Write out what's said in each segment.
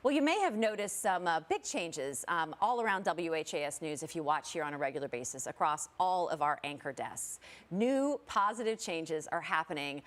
Well, you may have noticed some big changes all around WHAS News if you watch here on a regular basis across all of our anchor desks. New positive changes are happening,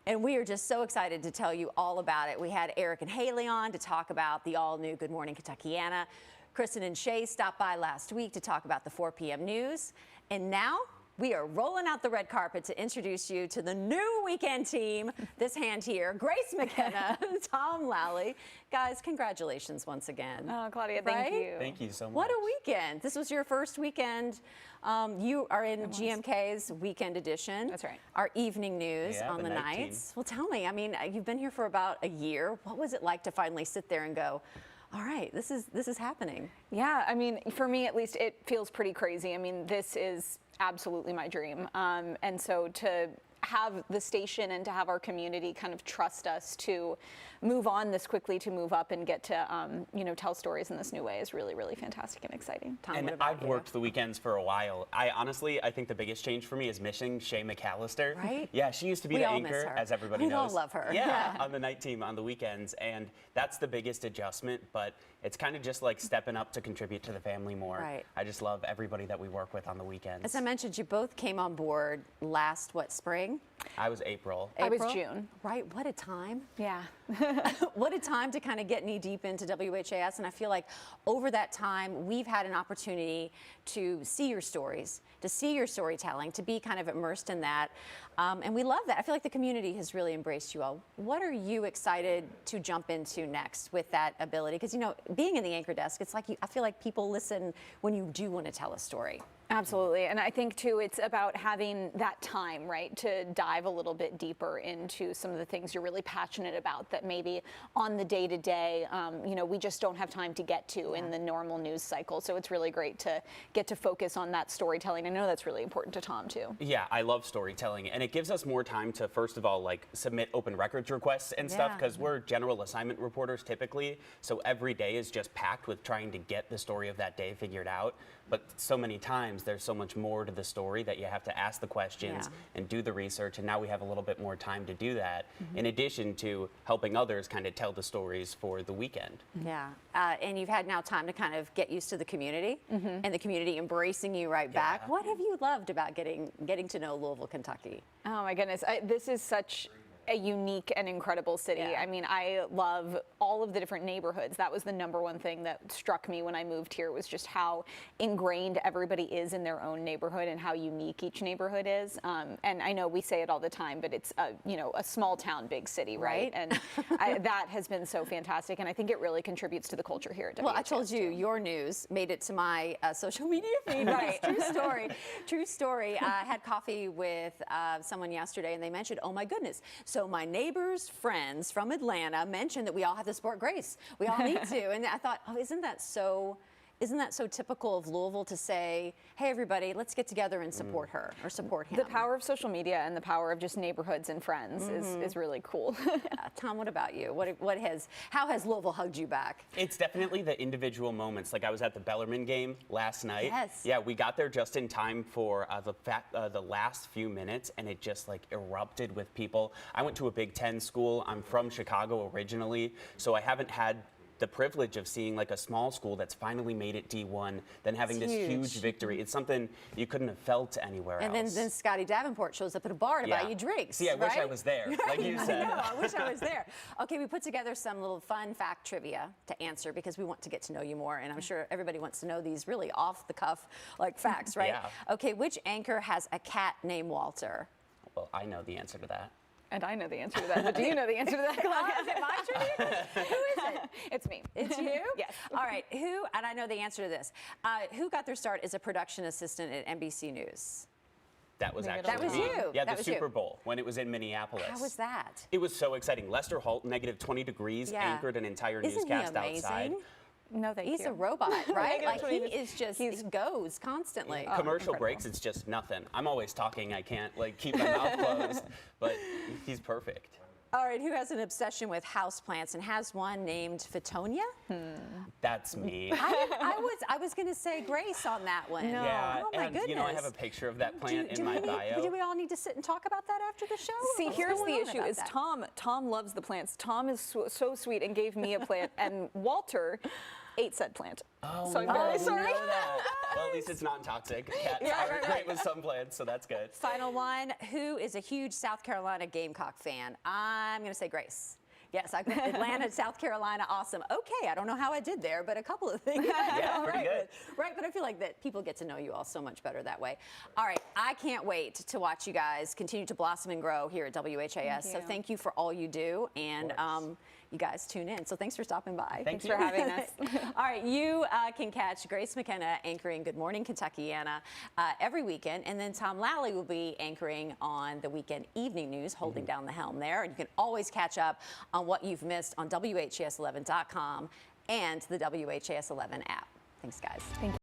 and we are just so excited to tell you all about it. We had Eric and Haley on to talk about the all-new Good Morning Kentuckiana. Kristen and Shay stopped by last week to talk about the 4 p.m. news, and now we are rolling out the red carpet to introduce you to the new weekend team. This hand here, Grace McKenna Tom Lally. Guys, congratulations once again. Oh, Claudia, thank you. Thank you so much. What a weekend. This was your first weekend. You are in GMK's weekend edition. That's right. Our evening news on the night nights. team. Well, tell me, I mean, you've been here for about a year. What was it like to finally sit there and go, all right, this is happening? Yeah, I mean, for me at least, it feels pretty crazy. I mean, this is absolutely my dream. And so to have the station and to have our community kind of trust us to move on this quickly, to move up and get to, tell stories in this new way is really, really fantastic and exciting. Tom, And what about I've you? worked the weekends for a while. I think the biggest change for me is missing Shay McAllister. Right? Yeah, she used to be We the all miss anchor, her. as everybody We knows. all love her. Yeah, on the night team on the weekends, and that's the biggest adjustment, but it's kind of just like stepping up to contribute to the family more. Right. I just love everybody that we work with on the weekends. As I mentioned, you both came on board last, spring? I was April. I was April? June. Right, what a time. Yeah. What a time to kind of get knee deep into WHAS, and I feel like over that time we've had an opportunity to see your stories, to see your storytelling, to be kind of immersed in that, and we love that. I feel like the community has really embraced you all. What are you excited to jump into next with that ability? Because being in the anchor desk, it's like I feel like people listen when you do want to tell a story. Absolutely. And I think, too, it's about having that time, right, to dive a little bit deeper into some of the things you're really passionate about that maybe on the day-to-day, we just don't have time to get to in the normal news cycle. So it's really great to get to focus on that storytelling. I know that's really important to Tom, too. Yeah, I love storytelling, and it gives us more time to, first of all, submit open records requests and stuff, because we're general assignment reporters typically, so every day is just packed with trying to get the story of that day figured out. But so many times there's so much more to the story that you have to ask the questions and do the research, and now we have a little bit more time to do that, in addition to helping others kind of tell the stories for the weekend. Yeah, and you've had now time to kind of get used to the community and the community embracing you right back. What have you loved about getting to know Louisville, Kentucky? Oh, my goodness. This is such a unique and incredible city. I mean, I love all of the different neighborhoods. That was the number one thing that struck me when I moved here, was just how ingrained everybody is in their own neighborhood and how unique each neighborhood is. And I know we say it all the time, but it's a small town, big city, right? And that has been so fantastic, and I think it really contributes to the culture here at WHAS. Well, I told you, your news made it to my social media feed. Right. True story. True story. I had coffee with someone yesterday, and they mentioned, oh my goodness. So my neighbor's friends from Atlanta mentioned that we all have to support Grace. We all need to. And I thought, oh, isn't that so typical of Louisville to say, hey, everybody, let's get together and support her or support him? The power of social media and the power of just neighborhoods and friends is really cool. Yeah. Tom, what about you? How has Louisville hugged you back? It's definitely the individual moments. Like I was at the Bellarmine game last night. Yes. Yeah, we got there just in time for the last few minutes, and it just erupted with people. I went to a Big Ten school. I'm from Chicago originally, so I haven't had the privilege of seeing a small school that's finally made it D1, then having this huge victory. It's something you couldn't have felt anywhere else. And then Scotty Davenport shows up at a bar to buy you drinks. See, I wish I was there, like you said. I know, I wish I was there. Okay, we put together some little fun fact trivia to answer because we want to get to know you more, and I'm sure everybody wants to know these really off-the-cuff facts, right? Yeah. Okay, which anchor has a cat named Walter? Well, I know the answer to that. And I know the answer to that, but do you know the answer to that, Claudia? Is it my trivia? Who is it? It's me. It's you? Yes. All right, and I know the answer to this, who got their start as a production assistant at NBC News? That was actually That was me. you. Yeah, That the was you. Super Bowl when it was in Minneapolis. How was that? It was so exciting. Lester Holt, negative 20 degrees, anchored an entire Isn't newscast he amazing? outside. No, thank you. He's a robot, right? He is just, he He's goes constantly. Commercial breaks, it's just nothing. I'm always talking. I can't keep my mouth closed, but he's perfect. All right, who has an obsession with houseplants and has one named Fitonia? That's me. I was going to say Grace on that one. No. Yeah, Oh my and goodness. you know, I have a picture of that plant in my bio. Do we all need to sit and talk about that after the show? See, What's here's going the on issue: about is that? Tom loves the plants. Tom is so sweet and gave me a plant, and Walter ate said plant. Oh, so I'm no, very I didn't sorry. know that. Well, at least it's non-toxic. Cats are great with some plants, so that's good. Final one. Who is a huge South Carolina Gamecock fan? I'm going to say Grace. Yes, Atlanta, South Carolina, awesome. Okay, I don't know how I did there, but a couple of things. Yeah, pretty good. Right, but I feel like that people get to know you all so much better that way. All right, I can't wait to watch you guys continue to blossom and grow here at WHAS. So thank you for all you do, and you guys tune in. So thanks for stopping by. Thanks for having us. All right, you can catch Grace McKenna anchoring Good Morning Kentuckyana every weekend, and then Tom Lally will be anchoring on the weekend evening news, holding down the helm there. And you can always catch up on what you've missed on WHAS11.com and the WHAS11 app. Thanks, guys. Thank you.